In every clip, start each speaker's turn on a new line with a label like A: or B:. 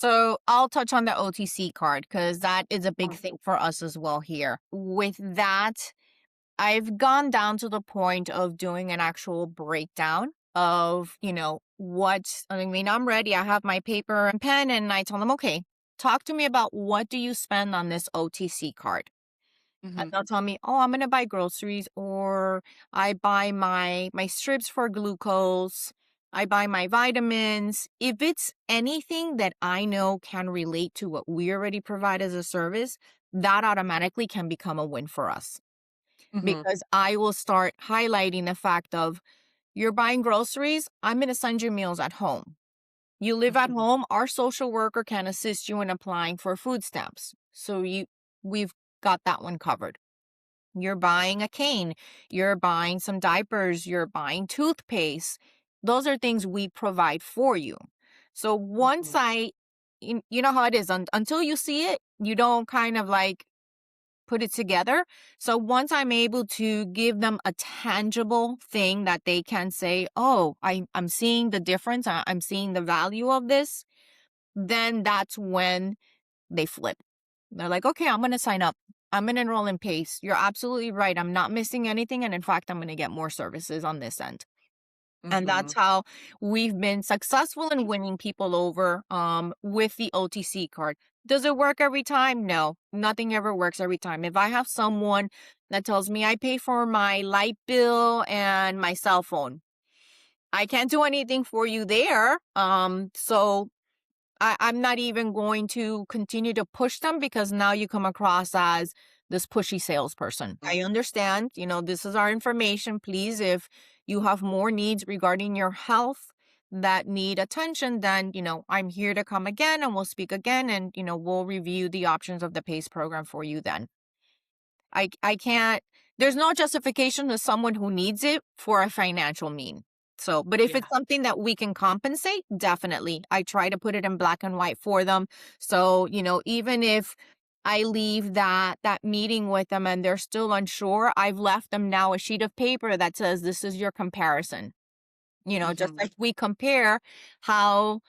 A: So I'll touch on the OTC card because that is a big thing for us as well here. With that, I've gone down to the point of doing an actual breakdown of, I mean, I'm ready. I have my paper and pen and I tell them, okay, talk to me about what do you spend on this OTC card? And
B: Mhm.
A: they'll tell me, oh, I'm going to buy groceries or I buy my strips for glucose. I buy my vitamins. If it's anything that I know can relate to what we already provide as a service, that automatically can become a win for us
B: Mhm.
A: because I will start highlighting the fact of you're buying groceries, I'm going to send you meals at home. You live at
B: Mhm.
A: home, our social worker can assist you in applying for food stamps. So we've got that one covered. You're buying a cane, you're buying some diapers, you're buying toothpaste. Those are things we provide for you. So once
B: Mhm.
A: you know how it is, until you see it, you don't kind of like put it together. So once I'm able to give them a tangible thing that they can say, oh, I'm seeing the difference, I'm seeing the value of this, then that's when they flip. They're like, okay, I'm going to sign up. I'm going to enroll in PACE. You're absolutely right. I'm not missing anything. And in fact, I'm going to get more services on this end. And that's
B: Mhm.
A: how we've been successful in winning people over with the OTC card. Does it work every time? No, nothing ever works every time. If I have someone that tells me I pay for my light bill and my cell phone, I can't do anything for you there. So I'm not even going to continue to push them because now you come across as this pushy salesperson. I understand, this is our information. Please, if you have more needs regarding your health that need attention, then, I'm here to come again and we'll speak again and, we'll review the options of the PACE program for you then. I can't there's no justification to someone who needs it for a financial mean. So, but if
B: Yeah.
A: it's something that we can compensate, definitely. I try to put it in black and white for them. So, even if I leave that meeting with them and they're still unsure, I've left them now a sheet of paper that says this is your comparison. Just
B: Mhm.
A: like we compare how,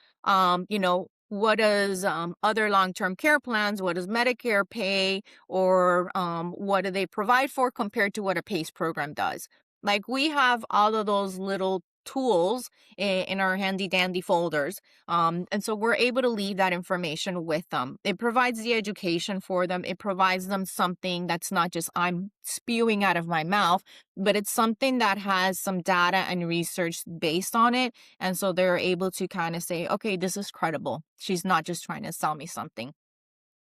A: what does other long-term care plans, what does Medicare pay, or what do they provide for compared to what a PACE program does. Like we have all of those little tools in our handy dandy folders. And so we're able to leave that information with them. It provides the education for them. It provides them something that's not just I'm spewing out of my mouth, but it's something that has some data and research based on it. And so they're able to kind of say, okay, this is credible. She's not just trying to sell me something.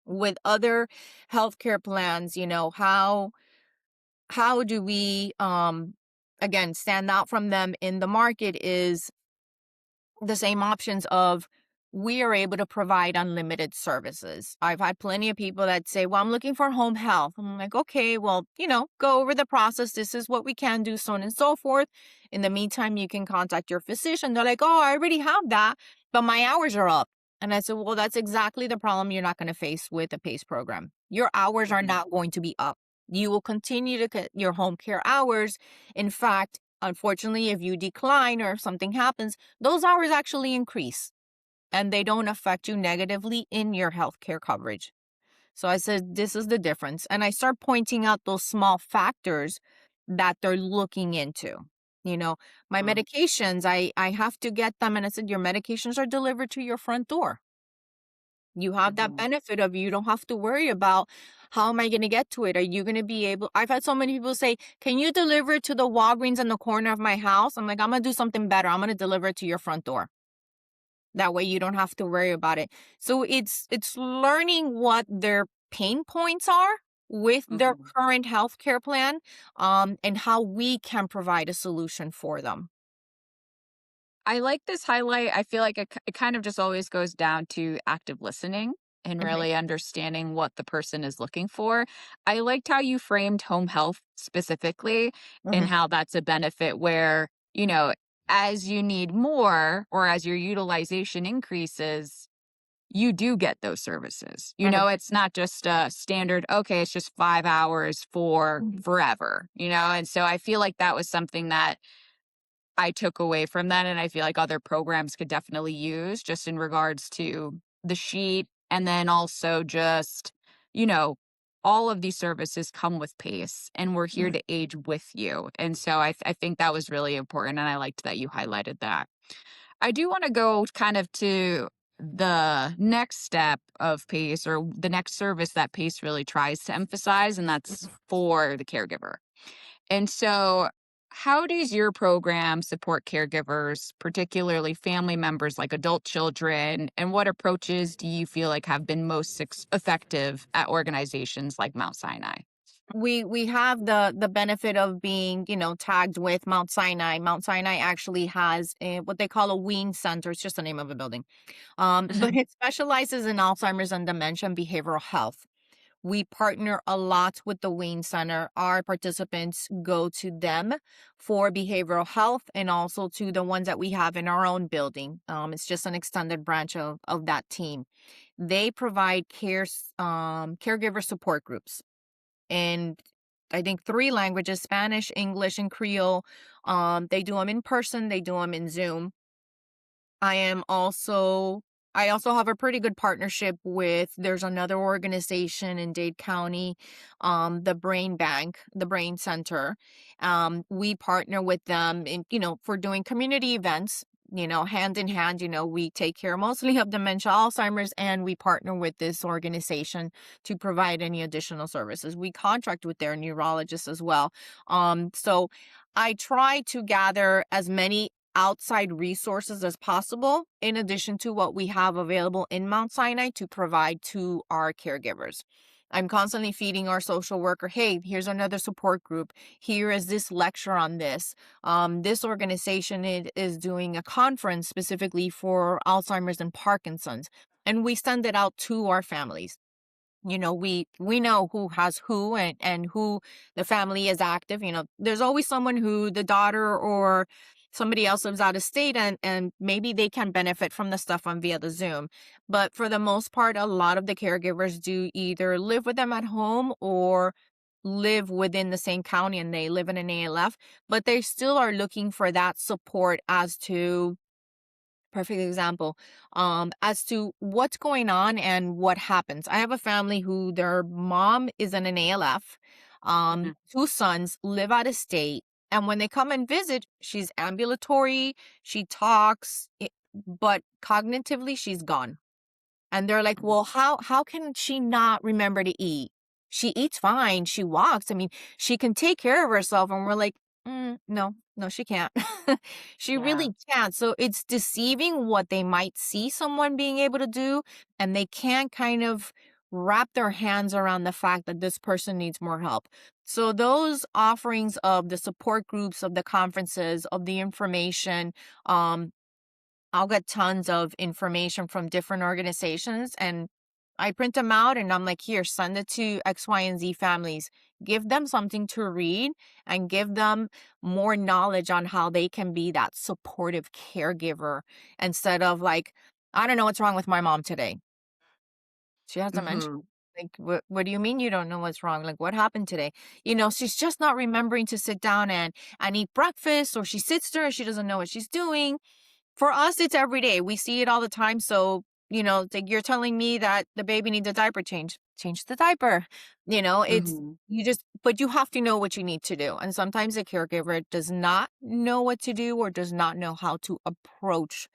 A: With other healthcare plans, how do we again stand out from them in the market is the same options of we are able to provide unlimited services. I've had plenty of people that say, well, I'm looking for home health. I'm like, okay, well, go over the process. This is what we can do, so on and so forth. In the meantime, you can contact your physician. They're like, oh, I already have that, but my hours are up. And I said, well, that's exactly the problem you're not going to face with a PACE program. Your hours are
B: Mhm.
A: not going to be up. You will continue to get your home care hours. In fact, unfortunately, if you decline or if something happens, those hours actually increase and they don't affect you negatively in your healthcare coverage. So I said, this is the difference. And I start pointing out those small factors that they're looking into. You know, my
B: Mhm.
A: medications, I have to get them. And I said, your medications are delivered to your front door. You have that
B: Mhm.
A: benefit of you don't have to worry about how am I going to get to it? Are you going to be able? I've had so many people say, can you deliver it to the Walgreens in the corner of my house? I'm like, I'm going to do something better. I'm going to deliver it to your front door. That way you don't have to worry about it. So it's learning what their pain points are with their
B: Mhm.
A: current healthcare plan, and how we can provide a solution for them.
B: I like this highlight. I feel like it kind of just always goes down to active listening and
A: Mhm,
B: really understanding what the person is looking for. I liked how you framed home health specifically and
A: mhm,
B: how that's a benefit where, as you need more or as your utilization increases, you do get those services.
A: mhm,
B: It's not just a standard, okay, it's just 5 hours for
A: mhm.
B: forever, And so I feel like that was something that I took away from that, and I feel like other programs could definitely use just in regards to the sheet, and then also just, you know, all of these services come with PACE, and we're here
A: Mhm.
B: to age with you. And so I think that was really important, and I liked that you highlighted that. I do want to go kind of to the next step of PACE, or the next service that PACE really tries to emphasize, and that's for the caregiver. And so, how does your program support caregivers, particularly family members like adult children? And what approaches do you feel like have been most effective at organizations like Mount Sinai?
A: We have the benefit of being, tagged with Mount Sinai. Mount Sinai actually has what they call a wean center. It's just the name of a building. But it specializes in Alzheimer's and dementia and behavioral health. We partner a lot with the Wean Center. Our participants go to them for behavioral health and also to the ones that we have in our own building. It's just an extended branch of that team. They provide caregiver support groups in, I think, three languages: Spanish, English, and Creole. They do them in person, they do them in Zoom. I am also I also have a pretty good partnership with there's another organization in Dade County, the Brain Bank, the Brain Center. We partner with them for doing community events, hand in hand, we take care mostly of dementia, Alzheimer's, and we partner with this organization to provide any additional services. We contract with their neurologists as well. So I try to gather as many outside resources as possible, in addition to what we have available in Mount Sinai to provide to our caregivers. I'm constantly feeding our social worker, hey, here's another support group. Here is this lecture on this. This organization is doing a conference specifically for Alzheimer's and Parkinson's. And we send it out to our families. We know who has who, and who the family is active. There's always someone who the daughter or somebody else lives out of state, and maybe they can benefit from the stuff on via the Zoom. But for the most part, a lot of the caregivers do either live with them at home or live within the same county and they live in an ALF, but they still are looking for that support as to perfect example, as to what's going on and what happens. I have a family who their mom is in an ALF,
B: Mhm.
A: two sons live out of state, and when they come and visit, she's ambulatory, she talks, but cognitively she's gone. And they're like, "Well, how can she not remember to eat? She eats fine, she walks. I mean, she can take care of herself." And we're like, no, no, she can't. She
B: Yeah.
A: really can't. So it's deceiving what they might see someone being able to do, and they can't kind of wrap their hands around the fact that this person needs more help. So those offerings of the support groups, of the conferences, of the information, um, I'll get tons of information from different organizations, and I print them out and I'm like, here, send it to X, Y, and Z families. Give them something to read and give them more knowledge on how they can be that supportive caregiver instead of like, I don't know what's wrong with my mom today. She has dementia.
B: Mhm.
A: Like, what do you mean you don't know what's wrong? Like, what happened today? She's just not remembering to sit down and eat breakfast, or she sits there and she doesn't know what she's doing. For us, it's every day. We see it all the time. So, it's like you're telling me that the baby needs a diaper change. Change the diaper. It's
B: Mhm.
A: but you have to know what you need to do. And sometimes a caregiver does not know what to do or does not know how to approach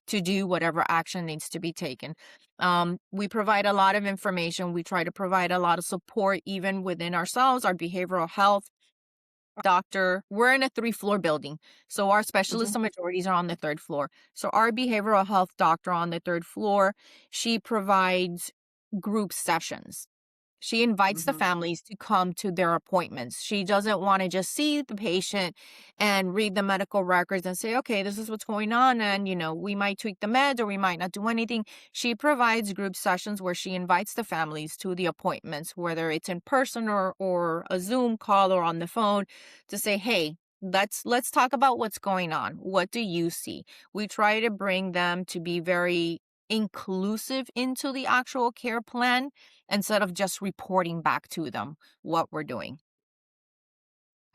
A: to do whatever action needs to be taken. We provide a lot of information. We try to provide a lot of support even within ourselves, our behavioral health doctor. We're in a three-floor building, so our specialists
B: Mhm.
A: and majorities are on the third floor. So our behavioral health doctor on the third floor, she provides group sessions. She invites the
B: Mhm.
A: families to come to their appointments. She doesn't want to just see the patient and read the medical records and say, okay, this is what's going on. And, we might tweak the meds or we might not do anything. She provides group sessions where she invites the families to the appointments, whether it's in person or a Zoom call or on the phone, to say, hey, let's talk about what's going on. What do you see? We try to bring them to be very inclusive into the actual care plan instead of just reporting back to them what we're doing.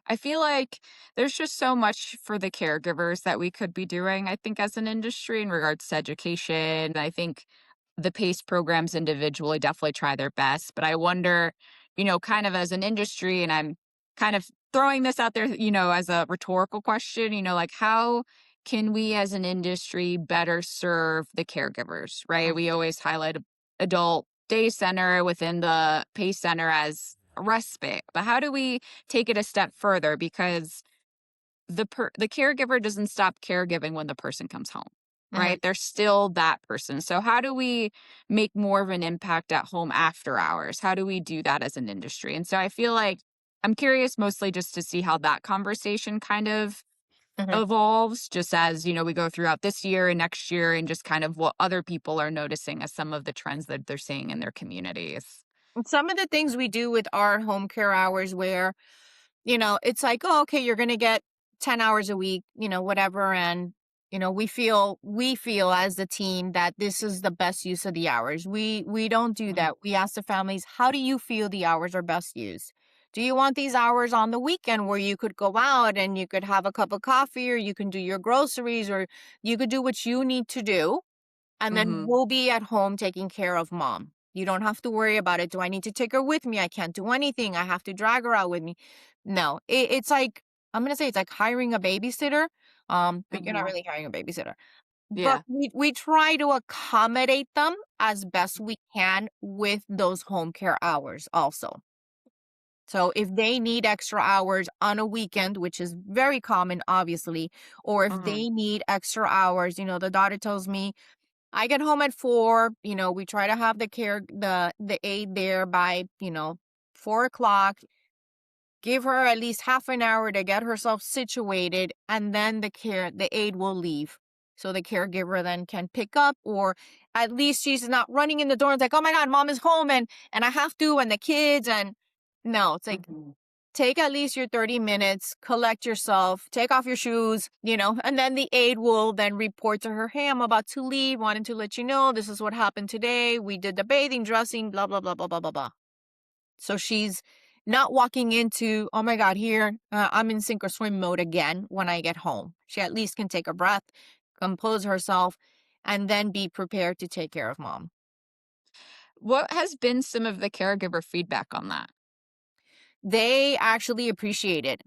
B: I feel like there's just so much for the caregivers that we could be doing, I think, as an industry in regards to education. I think the PACE programs individually definitely try their best, but I wonder, kind of as an industry, and I'm kind of throwing this out there, as a rhetorical question, like how can we as an industry better serve the caregivers, right? We always highlight adult day center within the PACE center as a respite, but how do we take it a step further? Because the caregiver doesn't stop caregiving when the person comes home,
A: Mhm,
B: right? They're still that person. So how do we make more of an impact at home after hours? How do we do that as an industry? And so I feel like I'm curious mostly just to see how that conversation kind of
A: mhm.
B: evolves just as, we go throughout this year and next year and just kind of what other people are noticing as some of the trends that they're seeing in their communities.
A: Some of the things we do with our home care hours where, it's like, oh, okay, you're going to get 10 hours a week, whatever. And, we feel as the team that this is the best use of the hours. We don't do
B: Mhm,
A: that. We ask the families, how do you feel the hours are best used? Do you want these hours on the weekend where you could go out and you could have a cup of coffee or you can do your groceries or you could do what you need to do? And then
B: mhm,
A: we'll be at home taking care of mom. You don't have to worry about it. Do I need to take her with me? I can't do anything. I have to drag her out with me. No, it's like, I'm going to say it's like hiring a babysitter. But you're not
B: mhm.
A: really hiring a babysitter. But
B: Yeah.
A: we try to accommodate them as best we can with those home care hours also. So if they need extra hours on a weekend, which is very common, obviously, or if
B: Mhm,
A: they need extra hours, the daughter tells me, I get home at 4, we try to have the aide there by, 4 o'clock, give her at least half an hour to get herself situated, and then the aide will leave. So the caregiver then can pick up, or at least she's not running in the door and it's like, oh my God, mom is home and I have to, and the kids, and no, it's like,
B: mhm.
A: take at least your 30 minutes, collect yourself, take off your shoes, and then the aide will then report to her, hey, I'm about to leave, wanted to let you know this is what happened today. We did the bathing, dressing, blah, blah, blah, blah, blah, blah, blah. So she's not walking into, oh my God, here, I'm in sink or swim mode again when I get home. She at least can take a breath, compose herself, and then be prepared to take care of mom.
B: What has been some of the caregiver feedback on that?
A: They actually appreciate it.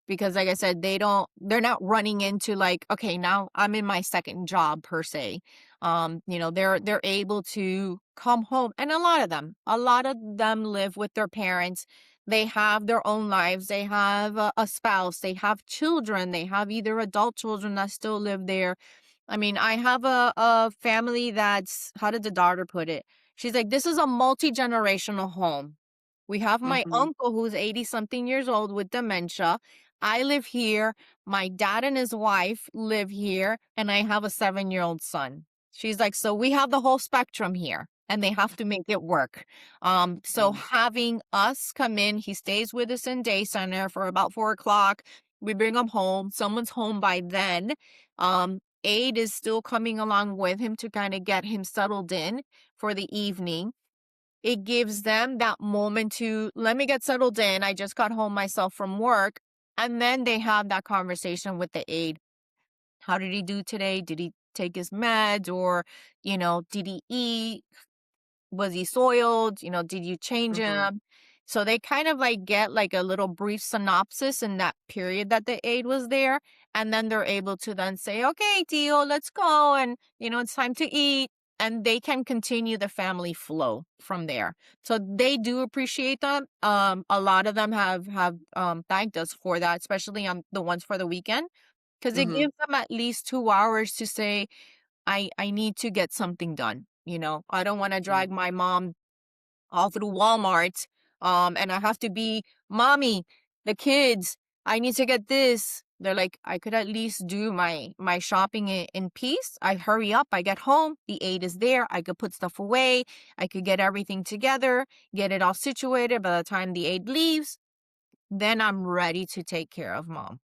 A: Because like I said, they're not running into like, okay, now I'm in my second job per se. They're able to come home, and a lot of them live with their parents. They have their own lives. They have a spouse, they have children, they have either adult children that still live there. I mean, I have a family that's, how did the daughter put it? She's like, this is a multi-generational home. We have my
B: Mhm,
A: uncle who's 80 something years old with dementia. I live here. My dad and his wife live here, and I have a 7-year-old son. She's like, so we have the whole spectrum here, and they have to make it work. So
B: mhm,
A: having us come in, he stays with us in day center for about 4 o'clock. We bring him home. Someone's home by then. Aide is still coming along with him to kind of get him settled in for the evening. It gives them that moment to, let me get settled in. I just got home myself from work. And then they have that conversation with the aide. How did he do today? Did he take his meds, or, did he eat? Was he soiled? Did you change
B: mhm.
A: him? So they kind of like get like a little brief synopsis in that period that the aide was there. And then they're able to then say, okay, Tio, let's go. And, it's time to eat. And they can continue the family flow from there. So they do appreciate that. A lot of them have thanked us for that, especially on the ones for the weekend, because it
B: Mhm,
A: gives them at least 2 hours to say, I need to get something done. I don't want to
B: mhm.
A: drag my mom all through Walmart. And I have to be, mommy, the kids, I need to get this. They're like, I could at least do my shopping in peace. I hurry up, I get home, the aide is there, I could put stuff away, I could get everything together, get it all situated. By the time the aide leaves, then I'm ready to take care of mom.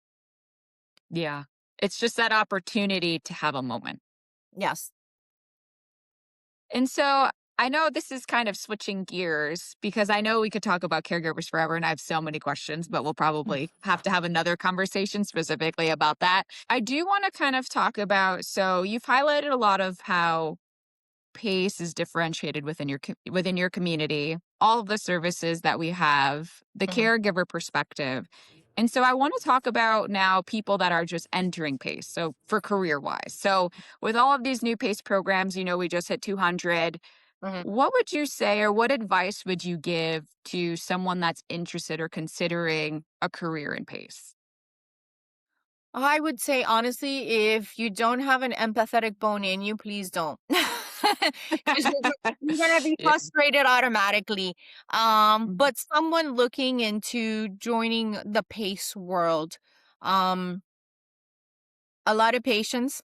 B: Yeah. It's just that opportunity to have a moment.
A: Yes.
B: And so I know this is kind of switching gears because I know we could talk about caregivers forever and I have so many questions, but we'll probably have to have another conversation specifically about that. I do want to kind of talk about, so you've highlighted a lot of how PACE is differentiated within within your community, all of the services that we have, the
A: Mhm,
B: caregiver perspective. And so I want to talk about now people that are just entering PACE. So for career wise. So with all of these new PACE programs, we just hit 200.
A: mhm.
B: What would you say, or what advice would you give to someone that's interested or considering a career in PACE?
A: I would say honestly, if you don't have an empathetic bone in you, please don't. 'Cause you're gonna be
B: Yeah.
A: frustrated automatically.
B: Mhm.
A: But someone looking into joining the PACE world, um, a lot of patience.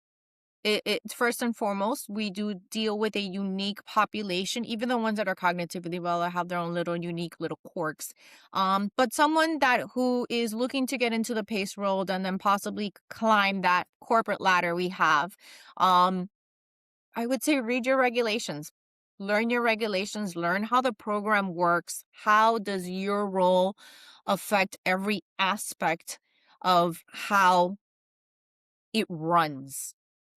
A: It's first and foremost, we do deal with a unique population, even the ones that are cognitively well have their own little unique little quirks. But someone that who is looking to get into the PACE world and then possibly climb that corporate ladder we have, um, I would say read your regulations. Learn your regulations, learn how the program works. How does your role affect every aspect of how it runs?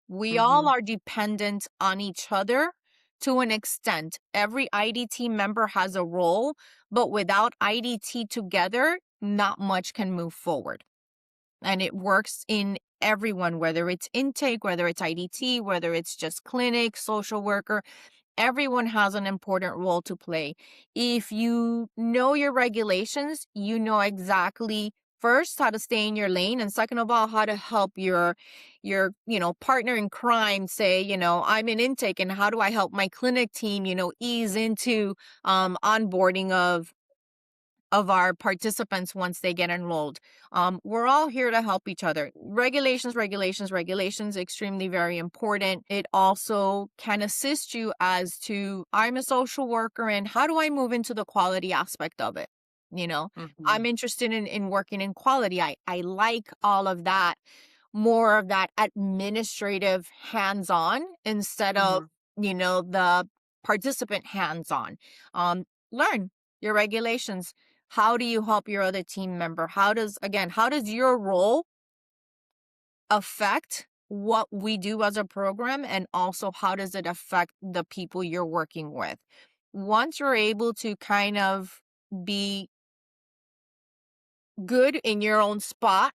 A: We all
B: Mhm.
A: are dependent on each other to an extent. Every IDT member has a role, but without IDT together, not much can move forward. And it works in everyone, whether it's intake, whether it's IDT, whether it's just clinic, social worker. Everyone has an important role to play. If you know your regulations, you know exactly first how to stay in your lane, and second of all how to help your partner in crime say, I'm in intake and how do I help my clinic team, ease into onboarding of our participants once they get enrolled. We're all here to help each other. Regulations, regulations, regulations, extremely very important. It also can assist you as to, I'm a social worker and how do I move into the quality aspect of it? You know, I'm
B: Mhm.
A: interested in working in quality. I like all of that, more of that administrative hands-on instead of,
B: Mhm.
A: the participant hands-on. Learn your regulations. How do you help your other team member? How does your role affect what we do as a program? And also, how does it affect the people you're working with? Once you're able to kind of be good in your own spot,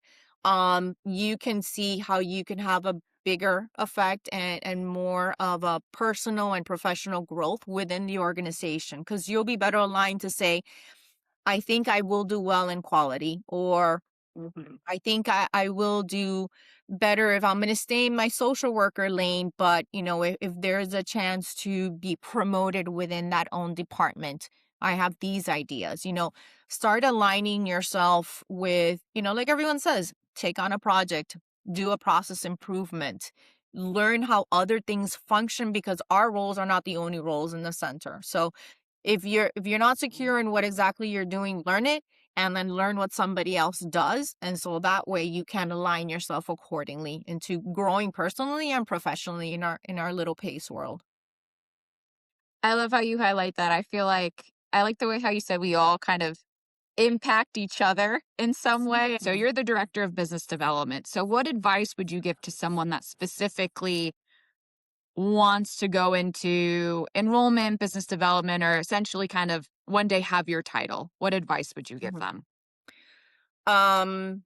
A: you can see how you can have a bigger effect and more of a personal and professional growth within the organization because you'll be better aligned to say, I think I will do well in quality, or
B: Mhm.
A: I think I will do better if I'm going to stay in my social worker lane. But, if there's a chance to be promoted within that own department, I have these ideas, start aligning yourself with, like everyone says, take on a project, do a process improvement, learn how other things function because our roles are not the only roles in the center. So if you're not secure in what exactly you're doing, learn it and then learn what somebody else does. And so that way you can align yourself accordingly into growing personally and professionally in our little pace world.
B: I love how you highlight that. I like the way how you said we all kind of impact each other in some way. So
A: Mhm.
B: you're the director of business development. So what advice would you give to someone that specifically wants to go into enrollment, business development, or essentially kind of one day have your title? What advice would you give
A: Mhm.
B: them?
A: Um,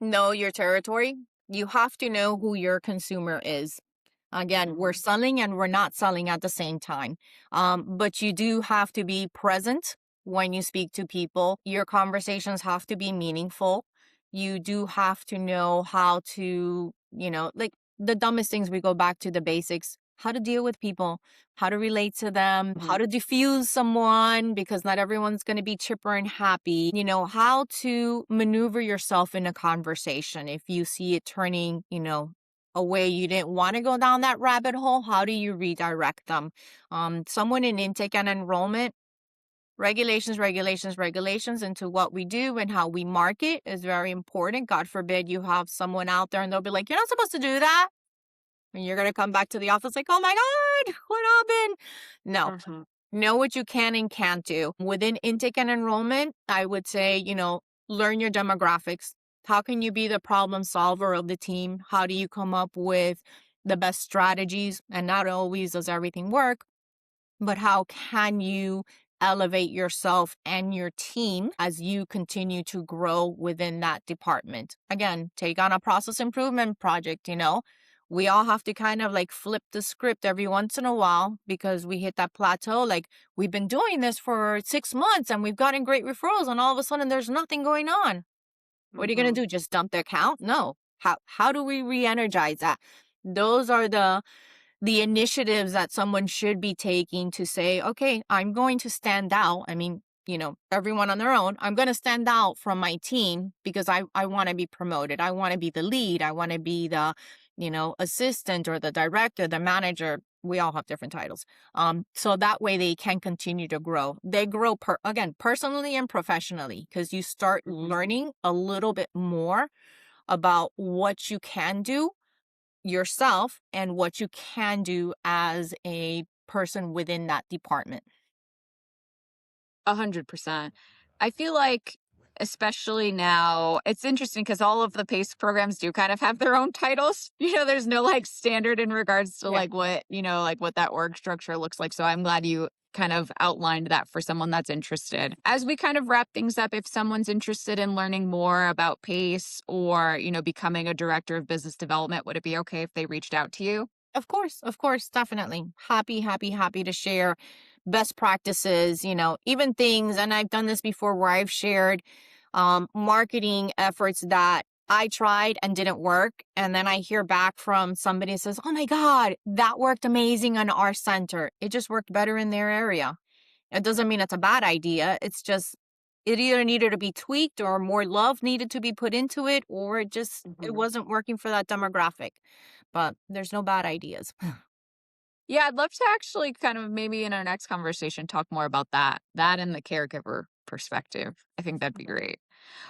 A: know your territory. You have to know who your consumer is. Again, we're
B: Mhm.
A: selling and we're not selling at the same time. But you do have to be present when you speak to people. Your conversations have to be meaningful. You do have to know how to, like the dumbest things, we go back to the basics, how to deal with people, how to relate to them, how
B: Mhm.
A: to diffuse someone because not everyone's going to be chipper and happy, how to maneuver yourself in a conversation if you see it turning, a way you didn't want to go down that rabbit hole. How do you redirect them? Someone in intake and enrollment, regulations, regulations, regulations into what we do and how we market is very important. God forbid you have someone out there and they'll be like, you're not supposed to do that. And you're going to come back to the office like, oh my God, what happened? No,
B: Mhm.
A: know what you can and can't do. Within intake and enrollment, I would say, learn your demographics. How can you be the problem solver of the team? How do you come up with the best strategies, and not always does everything work, but how can you elevate yourself and your team as you continue to grow within that department? Again, take on a process improvement project, you know. We all have to kind of like flip the script every once in a while because we hit that plateau. Like, we've been doing this for 6 months and we've gotten great referrals, and all of a sudden there's nothing going on. What are you going
B: Mhm.
A: to do? Just dump the account? No. How do we re-energize that? Those are the initiatives that someone should be taking to say, okay, I'm going to stand out. I mean, you know, everyone on their own. I'm going to stand out from my team because I want to be promoted. I want to be the lead. I want to be the, you know, assistant or the director, the manager. We all have different titles. So that way they can continue to grow. They grow again, personally and professionally, because you start
B: Mhm.
A: learning a little bit more about what you can do yourself and what you can do as a person within that department.
B: 100%. I feel like, especially now, it's interesting because all of the PACE programs do kind of have their own titles. There's no like standard in regards to
A: Yeah.
B: like what, like what that org structure looks like. So I'm glad you kind of outlined that for someone that's interested. As we kind of wrap things up, if someone's interested in learning more about PACE or, becoming a director of business development, would it be okay if they reached out to you?
A: Of course, definitely. Happy to share best practices, you know, even things, and I've done this before where I've shared marketing efforts that I tried and didn't work. And then I hear back from somebody who says, oh my God, that worked amazing on our center. It just worked better in their area. It doesn't mean it's a bad idea. It's just it either needed to be tweaked or more love needed to be put into it, or it
B: Mhm.
A: wasn't working for that demographic. But there's no bad ideas.
B: Yeah, I'd love to actually kind of maybe in our next conversation talk more about that and the caregiver perspective. I think that'd be great.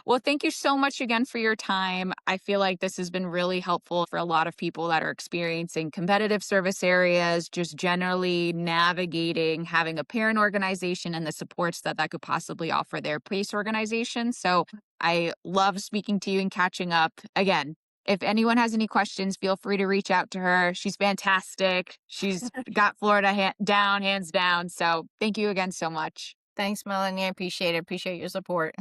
B: Well, thank you so much again for your time. I feel like this has been really helpful for a lot of people that are experiencing competitive service areas, just generally navigating having a parent organization and the supports that that could possibly offer their PACE organization. So I love speaking to you and catching up. Again, if anyone has any questions, feel free to reach out to her. She's fantastic. She's got Florida down, hands down. So thank you again so much.
A: Thanks, Melanie. I appreciate it. Appreciate your support.